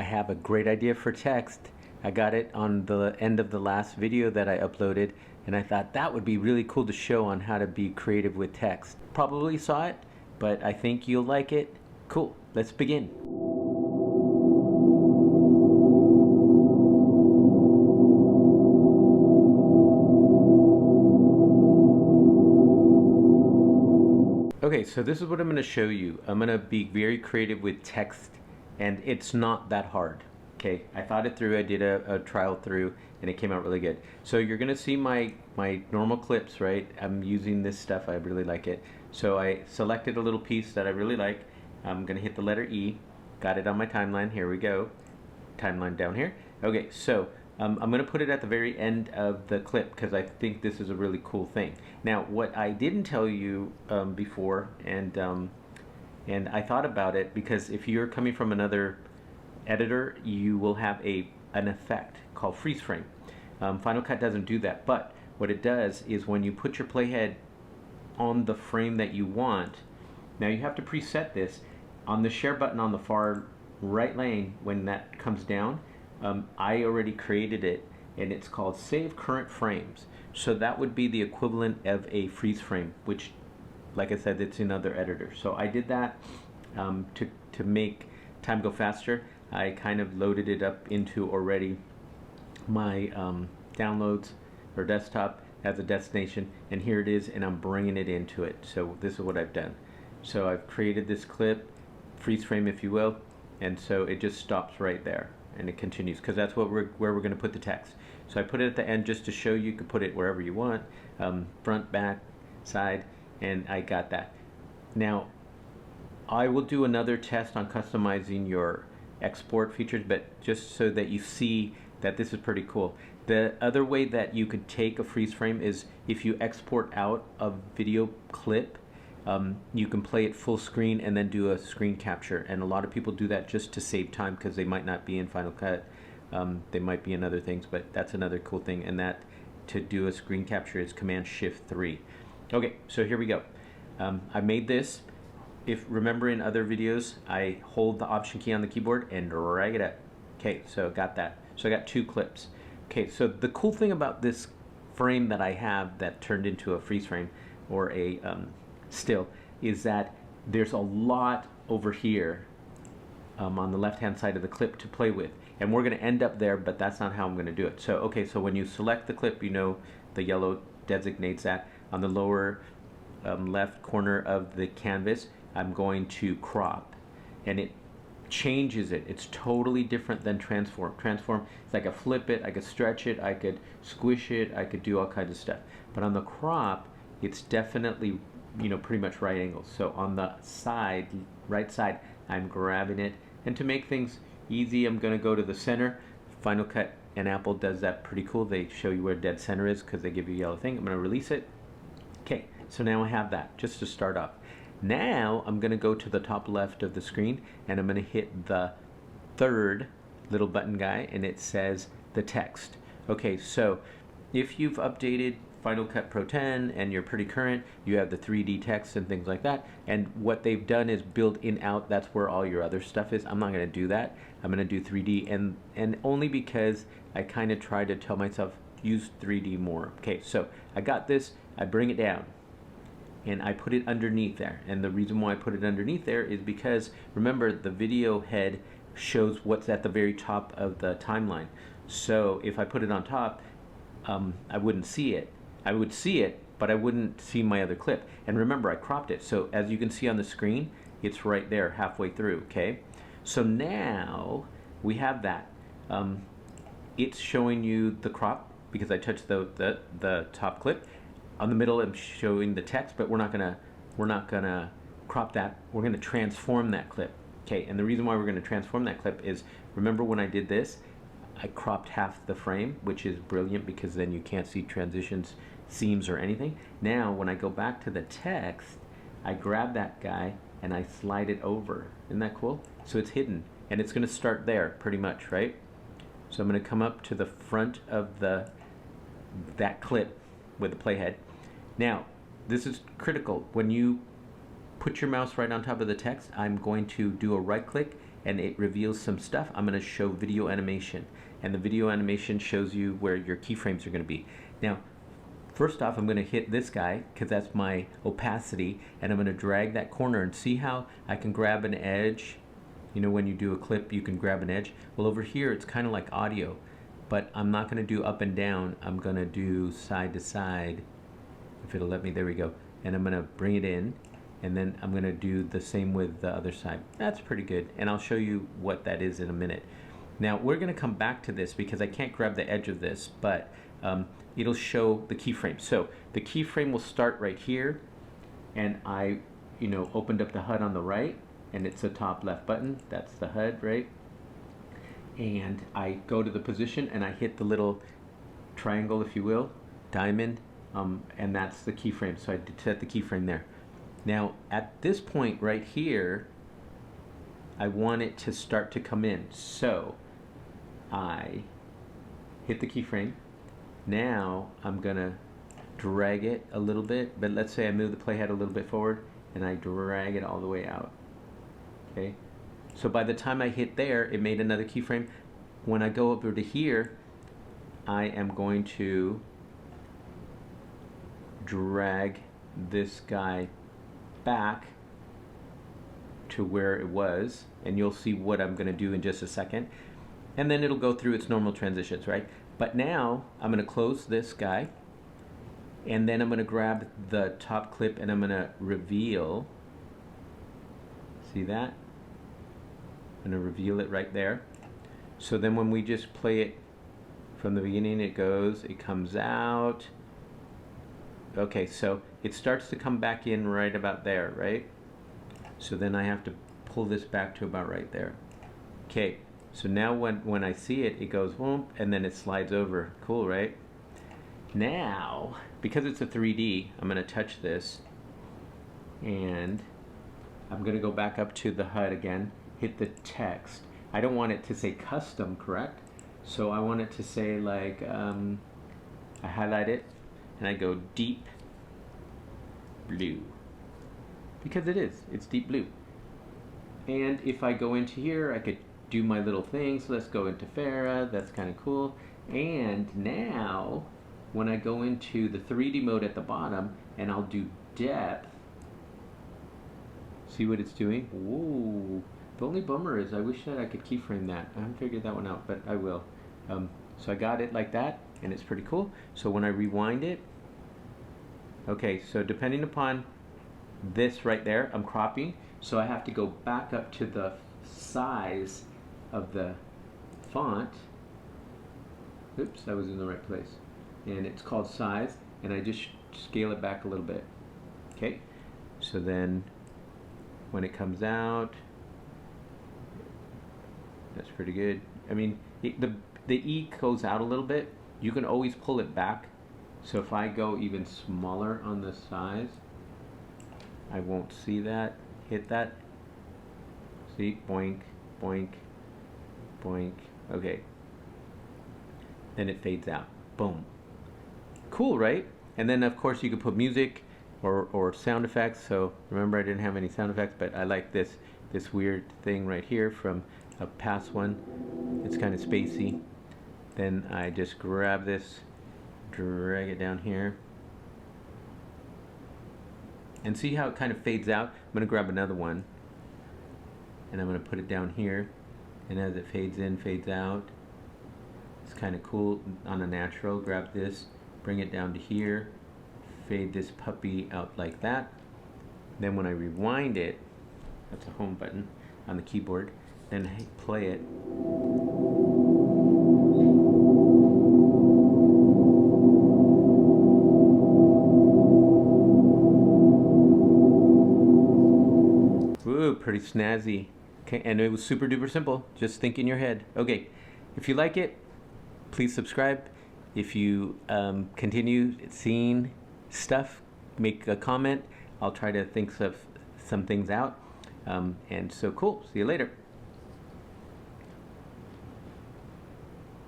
have a great idea for text. I got it on the end of the last video that I uploaded, and I thought that would be really cool to show on how to be creative with text. Probably saw it, but I think you'll like it. Cool, let's begin. Okay, so this is what I'm going to show you. I'm going to be very creative with text, and it's not that hard. Okay, I thought it through, I did a trial through, and it came out really good. So you're going to see my normal clips, right? I'm using this stuff, I really like it. So I selected a little piece that I really like. I'm going to hit the letter E, got it on my timeline, here we go. Timeline down here. Okay, so I'm going to put it at the very end of the clip because I think this is a really cool thing. Now, what I didn't tell you before, and I thought about it, because if you're coming from another editor, you will have an effect called freeze frame. Final Cut doesn't do that, but what it does is when you put your playhead on the frame that you want, now you have to preset this. On the share button on the far right lane, when that comes down, I already created it, and it's called Save Current Frames. So that would be the equivalent of a freeze frame, which, like I said, it's in other editors. So I did that to make time go faster. I kind of loaded it up into already my downloads or desktop as a destination, and here it is, and I'm bringing it into it. So this is what I've done. So I've created this clip, freeze frame if you will, and so it just stops right there. And it continues because that's where we're going to put the text. So I put it at the end just to show you could put it wherever you want, front, back, side, and I got that. Now, I will do another test on customizing your export features, but just so that you see that this is pretty cool. The other way that you could take a freeze frame is if you export out a video clip, you can play it full screen and then do a screen capture, and a lot of people do that just to save time because they might not be in Final Cut, they might be in other things, but that's another cool thing. And that to do a screen capture is Command-Shift-3. Okay, so here we go. I made this. If remember in other videos, I hold the Option key on the keyboard and drag it up. Okay, so got that. So I got two clips. Okay, so the cool thing about this frame that I have that turned into a freeze frame or a still is that there's a lot over here on the left hand side of the clip to play with, and we're going to end up there, but that's not how I'm going to do it. So okay, so when you select the clip, you know the yellow designates that. On the lower left corner of the canvas, I'm going to crop, and it changes it. It's totally different than transform. Transform, it's like I flip it, I could stretch it, I could squish it, I could do all kinds of stuff. But on the crop, it's definitely, you know, pretty much right angles. So on the side, right side, I'm grabbing it, and to make things easy, I'm going to go to the center. Final Cut and Apple does that pretty cool. They show you where dead center is because they give you a yellow thing. I'm going to release it. Okay, so now I have that just to start off. Now I'm going to go to the top left of the screen, and I'm going to hit the third little button guy, and it says the text. Okay, so if you've updated Final Cut Pro 10 and you're pretty current, you have the 3D text and things like that, and what they've done is build in out. That's where all your other stuff is. I'm not going to do that. I'm going to do 3D, and only because I kind of try to tell myself use 3D more. Okay, so I got this. I bring it down and I put it underneath there, and the reason why I put it underneath there is because remember the video head shows what's at the very top of the timeline. So if I put it on top, I wouldn't see it. I would see it, but I wouldn't see my other clip. And remember, I cropped it. So as you can see on the screen, it's right there halfway through, okay? So now we have that. It's showing you the crop because I touched the top clip. On the middle, I'm showing the text, but we're not gonna crop that. We're gonna transform that clip, okay? And the reason why we're gonna transform that clip is, remember when I did this, I cropped half the frame, which is brilliant because then you can't see transitions, seams, or anything. Now, when I go back to the text, I grab that guy and I slide it over. Isn't that cool? So it's hidden, and it's gonna start there pretty much, right? So I'm gonna come up to the front of that clip with the playhead. Now, this is critical. When you put your mouse right on top of the text, I'm going to do a right click and it reveals some stuff, I'm going to show video animation. And the video animation shows you where your keyframes are going to be. Now, first off, I'm going to hit this guy because that's my opacity, and I'm going to drag that corner and see how I can grab an edge. You know, when you do a clip, you can grab an edge. Well, over here, it's kind of like audio, but I'm not going to do up and down. I'm going to do side to side, if it'll let me. There we go. And I'm going to bring it in, and then I'm going to do the same with the other side. That's pretty good, and I'll show you what that is in a minute. Now, we're going to come back to this because I can't grab the edge of this, but it'll show the keyframe. So the keyframe will start right here, and I, opened up the HUD on the right, and it's the top left button. That's the HUD, right? And I go to the position, and I hit the little triangle, if you will, diamond, and that's the keyframe. So I set the keyframe there. Now, at this point right here, I want it to start to come in. So I hit the keyframe. Now I'm gonna drag it a little bit, but let's say I move the playhead a little bit forward and I drag it all the way out. Okay, so by the time I hit there, it made another keyframe. When I go over to here, I am going to drag this guy back to where it was, and you'll see what I'm gonna do in just a second. And then it'll go through its normal transitions, right? But now I'm going to close this guy, and then I'm going to grab the top clip and I'm going to reveal. See that? I'm going to reveal it right there. So then when we just play it from the beginning, it comes out. Okay, so it starts to come back in right about there, right? So then I have to pull this back to about right there. Okay. So now when I see it, it goes whoop, and then it slides over. Cool, right? Now, because it's a 3D, I'm going to touch this, and I'm going to go back up to the HUD again, hit the text. I don't want it to say custom, correct? So I want it to say like, I highlight it, and I go deep blue. Because it's deep blue. And if I go into here, I could do my little thing. So let's go into Farah. That's kind of cool. And now when I go into the 3D mode at the bottom and I'll do depth, see what it's doing? Whoa. The only bummer is I wish that I could keyframe that. I haven't figured that one out, but I will. So I got it like that, and it's pretty cool. So when I rewind it, okay, so depending upon this right there, I'm cropping, so I have to go back up to the size of the font. Oops, that was in the right place. And it's called size, and I just scale it back a little bit. Okay, so then when it comes out, that's pretty good. I mean, the E goes out a little bit. You can always pull it back. So if I go even smaller on the size, I won't see that. Hit that. See, boink, boink, boink. Okay. Then it fades out. Boom. Cool, right? And then of course you could put music or sound effects. So remember, I didn't have any sound effects, but I like this weird thing right here from a past one. It's kind of spacey. Then I just grab this, drag it down here, and see how it kind of fades out. I'm going to grab another one, and I'm going to put it down here, and as it fades in, fades out, it's kind of cool on a natural. Grab this, bring it down to here, fade this puppy out like that. Then when I rewind it, that's a home button on the keyboard, then play it. Ooh, pretty snazzy. Okay, and it was super duper simple. Just think in your head. Okay, if you like it, please subscribe. If you continue seeing stuff, make a comment. I'll try to think of some things out. And so cool. See you later.